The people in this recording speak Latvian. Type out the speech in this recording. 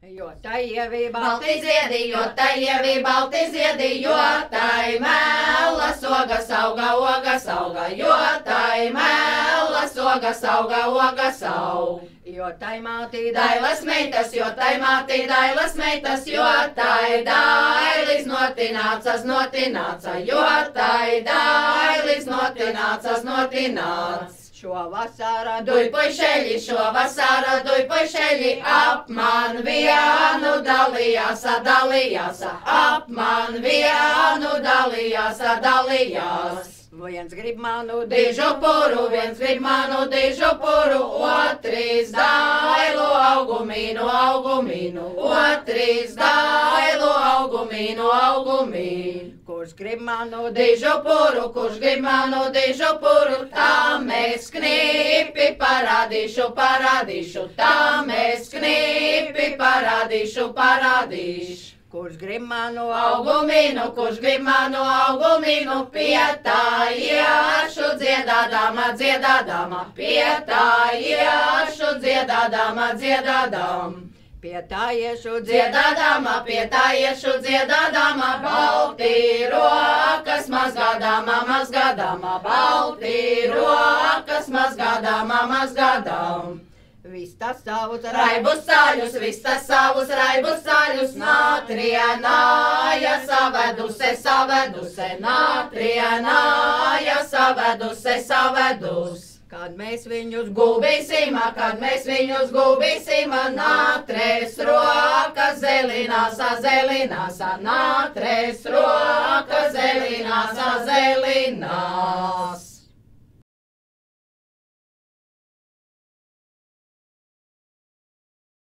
Jo tai ievi Balti ziedi, jo tai ievi balti ziedi, jo tai mēlas ogas auga, ogas auga, jo tai mēlas ogas auga, ogas auga. Jo tai mātī Dailas meitas, jo tai mātī dailas meitas, jo tai dailis notinācas, notināca, jo tai dailis notinācas, notināca. Šo vasarā Duj puišeļi, šo vasarā duj puišeļi, ap man vienu dalījās, dalījās, ap man vienu dalījās, dalījās. viens grib manu Dižu puru, viens grib manu dižu puru, otrs dailu augumīnu, augumīnu, otrs dailu augumīnu, augumīnu. kurš grib manu Dižu puru, kurš grib manu dižu puru, tā mēs knipi parādīšu, parādīšu, tā mēs knipi parādīšu, parādīšu. kurš grib manu Augumīnu, kurš grib manu augumīnu, pie tā iešu dziedādama, dziedādama, pie tā iešu dziedādama, dziedādama. pie tā iešu Dziedādama, pie tā iešu dziedādama, balti rokas mazgādama, mazgādama, balti rokas mazgādama, mazgādama. Viss tas savus Raibus saļus, viss tas savus raibus saļus, natrienāja saveduse, saveduse, natrienāja saveduse, savedus. kad mēs viņus Gubīsim, kad mēs viņus gubīsim, natres rokas zelinās, zelinās, natres rokas zelinās, zelinās.